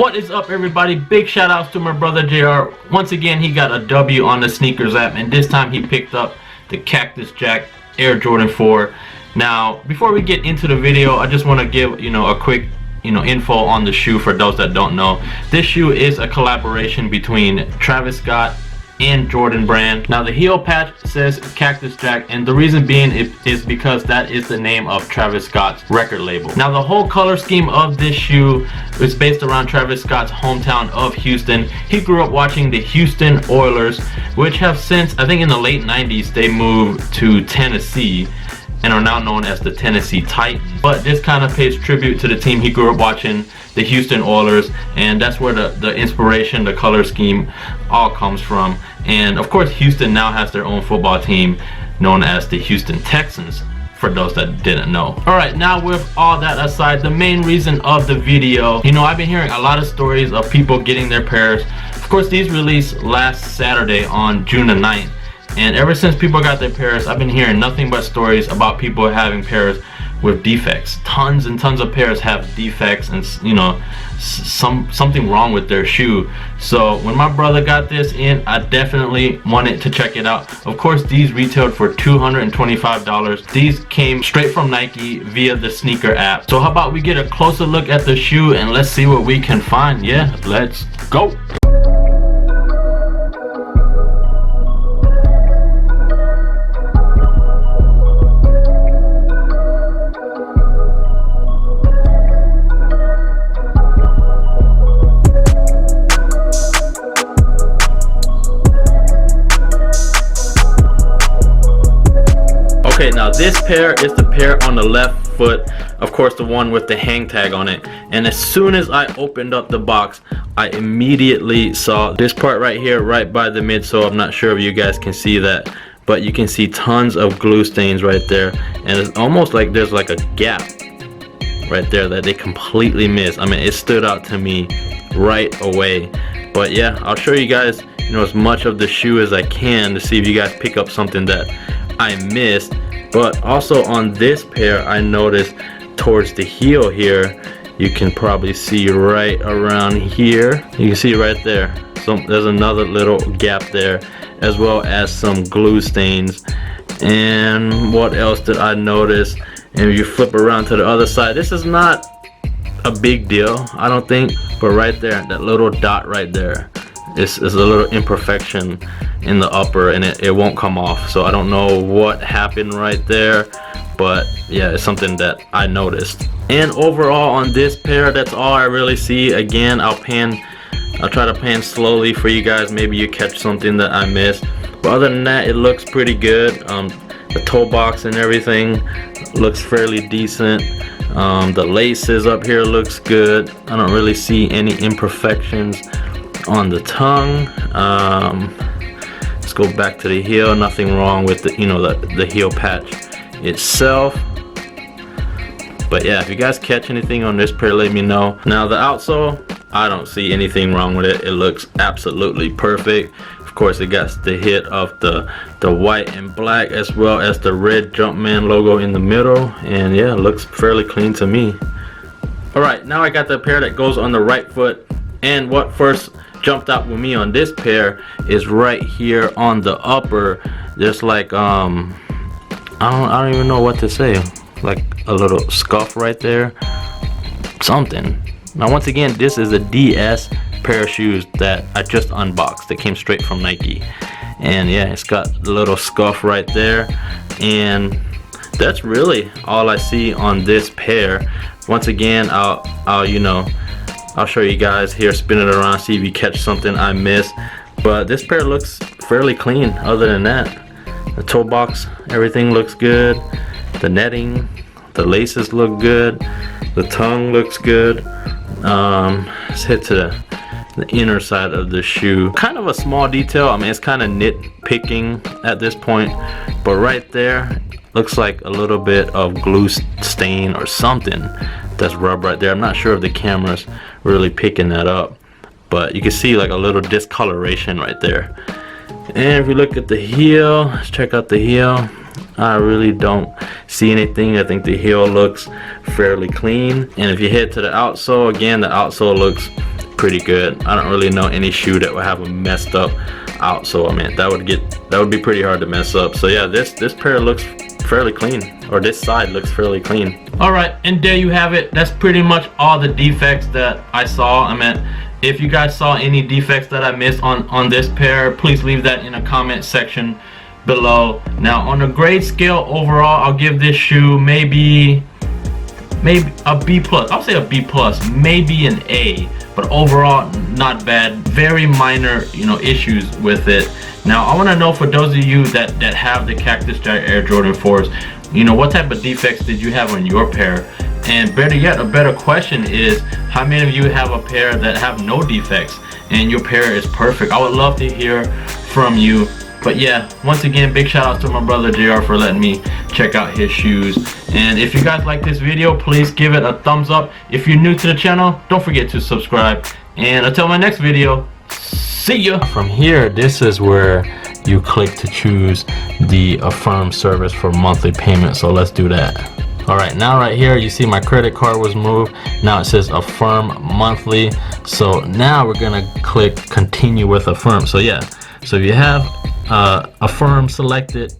What is up, everybody? Big shout outs to my brother JR. Once again, he got a W on the sneakers app, and this time he picked up the Cactus Jack Air Jordan 4. Now, before we get into the video, I just want to give a quick info on the shoe for those that don't know. This shoe is a collaboration between Travis Scott and Jordan brand. Now the heel patch says Cactus Jack, and the reason being is because that is the name of Travis Scott's record label. Now the whole color scheme of this shoe is based around Travis Scott's hometown of Houston. He grew up watching the Houston Oilers, which have since, I think in the late 90s, they moved to Tennessee and are now known as the Tennessee Titans. But this kind of pays tribute to the team he grew up watching, the Houston Oilers, and that's where the inspiration, the color scheme all comes from. And of course, Houston now has their own football team known as the Houston Texans, for those that didn't know. Alright, now with all that aside, the main reason of the video, I've been hearing a lot of stories of people getting their pairs. Of course, these released last Saturday on June the 9th. And ever since people got their pairs, I've been hearing nothing but stories about people having pairs with defects. Tons and tons of pairs have defects and something wrong with their shoe. So when my brother got this in, I definitely wanted to check it out. Of course, these retailed for $225. These came straight from Nike via the sneaker app. So how about we get a closer look at the shoe and let's see what we can find. Yeah, let's go. Okay, now this pair is the pair on the left foot, of course the one with the hang tag on it. And as soon as I opened up the box, I immediately saw this part right here, right by the midsole. I'm not sure if you guys can see that, but you can see tons of glue stains right there. And it's almost like there's like a gap right there that they completely missed. I mean, it stood out to me right away. But yeah, I'll show you guys as much of the shoe as I can to see if you guys pick up something that I missed. But also on this pair, I noticed towards the heel here, you can probably see right around here, you can see right there, there's another little gap there, as well as some glue stains. And what else did I notice? And if you flip around to the other side, this is not a big deal, I don't think, but right there, that little dot right there is a little imperfection in the upper, and it won't come off. So I don't know what happened right there, but yeah, it's something that I noticed. And overall on this pair, that's all I really see. Again, I'll try to pan slowly for you guys, maybe you catch something that I missed, but other than that, it looks pretty good. The toe box and everything looks fairly decent. The laces up here looks good. I don't really see any imperfections on the tongue. Let's go back to the heel. Nothing wrong with the heel patch itself. But yeah, if you guys catch anything on this pair, let me know. Now the outsole, I don't see anything wrong with it. It looks absolutely perfect. Of course, it got the hit of the white and black, as well as the red Jumpman logo in the middle. And yeah, it looks fairly clean to me. Alright, now I got the pair that goes on the right foot. And what first jumped out with me on this pair is right here on the upper, there's like I don't even know what to say, like a little scuff right there, something. Now once again, this is a DS pair of shoes that I just unboxed. They came straight from Nike, and yeah, it's got a little scuff right there, and that's really all I see on this pair. Once again, I'll show you guys here, spin it around, see if you catch something I missed. But this pair looks fairly clean. Other than that, the toe box, everything looks good. The netting, the laces look good. The tongue looks good. Let's head to the inner side of the shoe. Kind of a small detail. I mean, it's kind of nitpicking at this point, but right there looks like a little bit of glue stain or something that's rubbed right there. I'm not sure if the camera's really picking that up, but you can see like a little discoloration right there. And if you look at the heel, let's check out the heel. I really don't see anything. I think the heel looks fairly clean. And if you head to the outsole, again, the outsole looks pretty good. I don't really know any shoe that would have a messed up outsole. I mean, that would be pretty hard to mess up. So yeah, this pair looks fairly clean, or this side looks fairly clean. All right, and there you have it. That's pretty much all the defects that I saw. I mean, if you guys saw any defects that I missed on this pair, please leave that in the comment section below. Now, on a grade scale overall, I'll give this shoe maybe a B plus. I'll say a B plus, maybe an A, but overall not bad. Very minor, you know, issues with it. Now, I want to know, for those of you that have the Cactus Jack Air Jordan 4's, you know, what type of defects did you have on your pair? And better yet, a better question is, how many of you have a pair that have no defects and your pair is perfect? I would love to hear from you. But yeah, once again, big shout out to my brother JR for letting me check out his shoes. And if you guys like this video, please give it a thumbs up. If you're new to the channel, don't forget to subscribe. And until my next video, see ya. From here, this is where you click to choose the Affirm service for monthly payment. So let's do that. All right, now right here you see my credit card was moved. Now it says Affirm monthly. So now we're gonna click continue with Affirm. So yeah, so if you have Affirm selected,